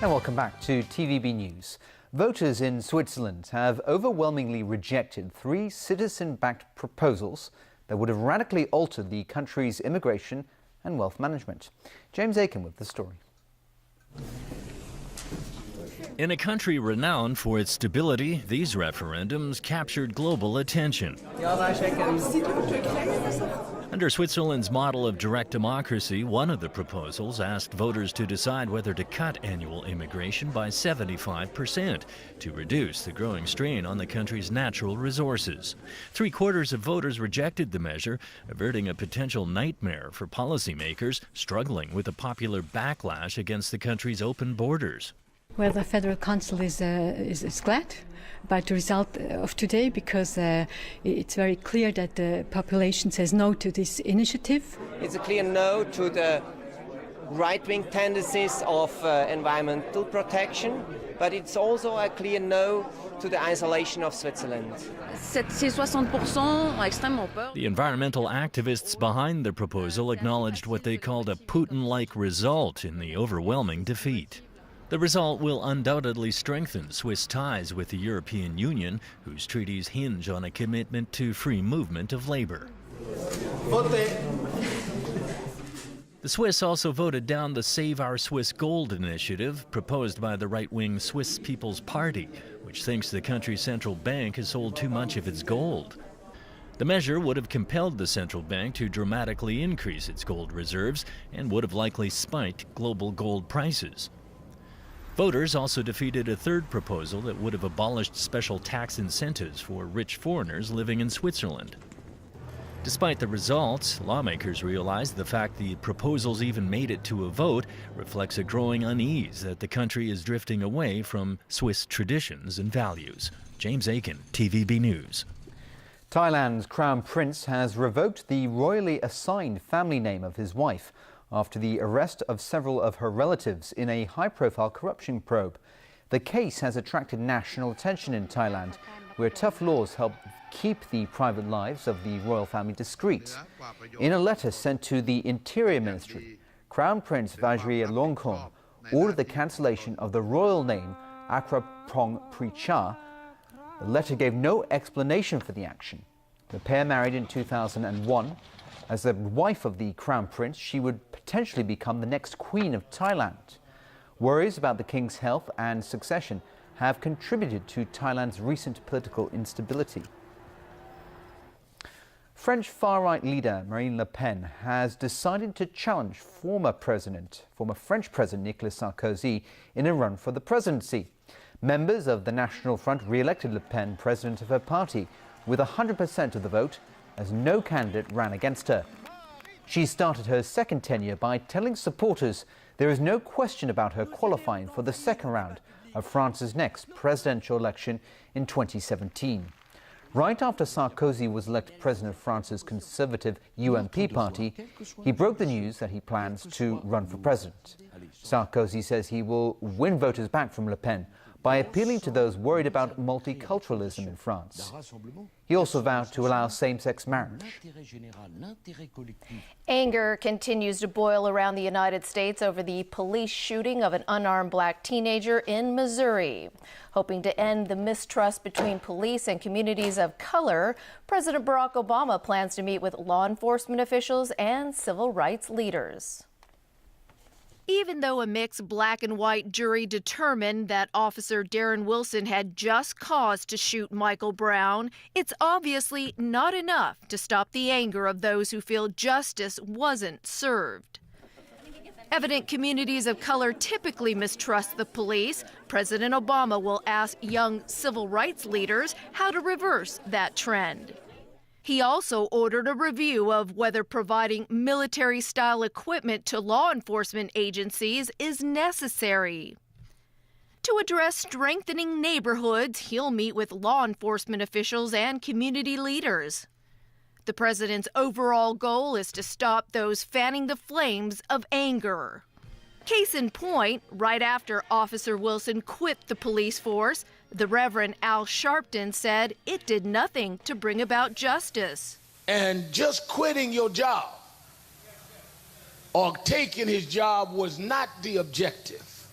And welcome back to TVB News. Voters in Switzerland have overwhelmingly rejected 3 citizen-backed proposals that would have radically altered the country's immigration and wealth management. James Aiken with the story. In a country renowned for its stability, these referendums captured global attention. Under Switzerland's model of direct democracy, one of the proposals asked voters to decide whether to cut annual immigration by 75% to reduce the growing strain on the country's natural resources. 3/4 of voters rejected the measure, averting a potential nightmare for policymakers struggling with a popular backlash against the country's open borders. Well, the Federal Council is glad about the result of today because it's very clear that the population says no to this initiative. It's a clear no to the right-wing tendencies of environmental protection, but it's also a clear no to the isolation of Switzerland. The environmental activists behind the proposal acknowledged what they called a Putin-like result in the overwhelming defeat. The result will undoubtedly strengthen Swiss ties with the European Union, whose treaties hinge on a commitment to free movement of labor. The Swiss also voted down the Save Our Swiss Gold initiative proposed by the right-wing Swiss People's Party, which thinks the country's central bank has sold too much of its gold. The measure would have compelled the central bank to dramatically increase its gold reserves and would have likely spiked global gold prices. Voters also defeated a third proposal that would have abolished special tax incentives for rich foreigners living in Switzerland. Despite the results, lawmakers realized the fact the proposals even made it to a vote reflects a growing unease that the country is drifting away from Swiss traditions and values. James Aiken, TVB News. Thailand's Crown Prince has revoked the royally assigned family name of his wife after the arrest of several of her relatives in a high-profile corruption probe. The case has attracted national attention in Thailand, where tough laws help keep the private lives of the royal family discreet. In a letter sent to the Interior Ministry, Crown Prince Vajiralongkorn ordered the cancellation of the royal name Akraprong Pricha. The letter gave no explanation for the action. The pair married in 2001. As the wife of the Crown Prince, she would potentially become the next Queen of Thailand. Worries about the king's health and succession have contributed to Thailand's recent political instability. French far-right leader Marine Le Pen has decided to challenge former French President Nicolas Sarkozy in a run for the presidency. Members of the National Front re-elected Le Pen president of her party with 100% of the vote, as no candidate ran against her. She started her second tenure by telling supporters there is no question about her qualifying for the second round of France's next presidential election in 2017. Right after Sarkozy was elected president of France's conservative UMP party, he broke the news that he plans to run for president. Sarkozy says he will win voters back from Le Pen by appealing to those worried about multiculturalism in France. He also vowed to allow same-sex marriage. Anger continues to boil around the United States over the police shooting of an unarmed black teenager in Missouri. Hoping to end the mistrust between police and communities of color, President Barack Obama plans to meet with law enforcement officials and civil rights leaders. Even though a mixed black and white jury determined that Officer Darren Wilson had just cause to shoot Michael Brown, it's obviously not enough to stop the anger of those who feel justice wasn't served. Evident communities of color typically mistrust the police. President Obama will ask young civil rights leaders how to reverse that trend. He also ordered a review of whether providing military-style equipment to law enforcement agencies is necessary. To address strengthening neighborhoods, he'll meet with law enforcement officials and community leaders. The president's overall goal is to stop those fanning the flames of anger. Case in point, right after Officer Wilson quit the police force, the Reverend Al Sharpton said it did nothing to bring about justice. And just quitting your job or taking his job was not the objective.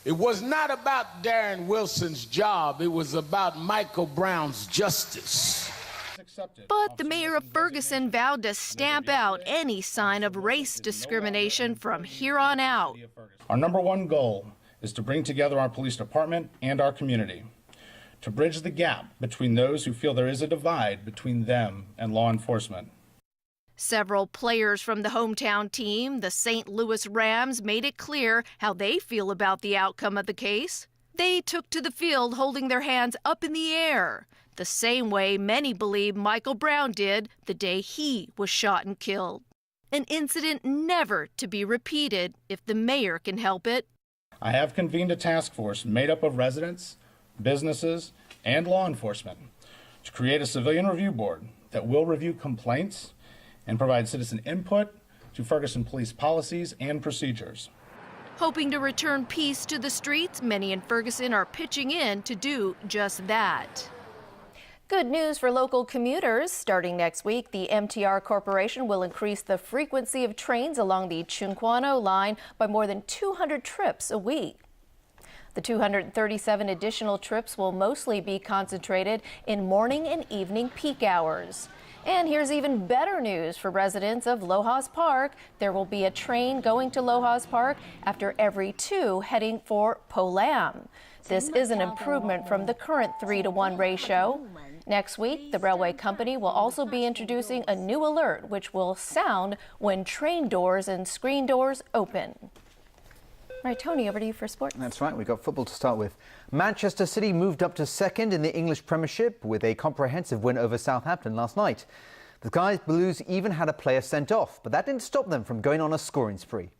It was not about Darren Wilson's job. It was about Michael Brown's justice. But the mayor of Ferguson vowed to stamp out any sign of race discrimination from here on out. Our number one goal is to bring together our police department and our community, to bridge the gap between those who feel there is a divide between them and law enforcement. Several players from the hometown team, the St. Louis Rams, made it clear how they feel about the outcome of the case. They took to the field holding their hands up in the air, the same way many believe Michael Brown did the day he was shot and killed. An incident never to be repeated if the mayor can help it. I have convened a task force made up of residents, businesses, and law enforcement to create a civilian review board that will review complaints and provide citizen input to Ferguson police policies and procedures. Hoping to return peace to the streets, many in Ferguson are pitching in to do just that. Good news for local commuters. Starting next week, the MTR Corporation will increase the frequency of trains along the Chunquano line by more than 200 trips a week. The 237 additional trips will mostly be concentrated in morning and evening peak hours. And here's even better news for residents of Lojas Park. There will be a train going to Lojas Park after every 2 heading for Polam. This is an improvement from the current 3-to-1 ratio. Next week, the railway company will also be introducing a new alert which will sound when train doors and screen doors open. Right, Tony, over to you for sports. That's right, we've got football to start with. Manchester City moved up to second in the English Premiership with a comprehensive win over Southampton last night. The Sky Blues even had a player sent off, but that didn't stop them from going on a scoring spree.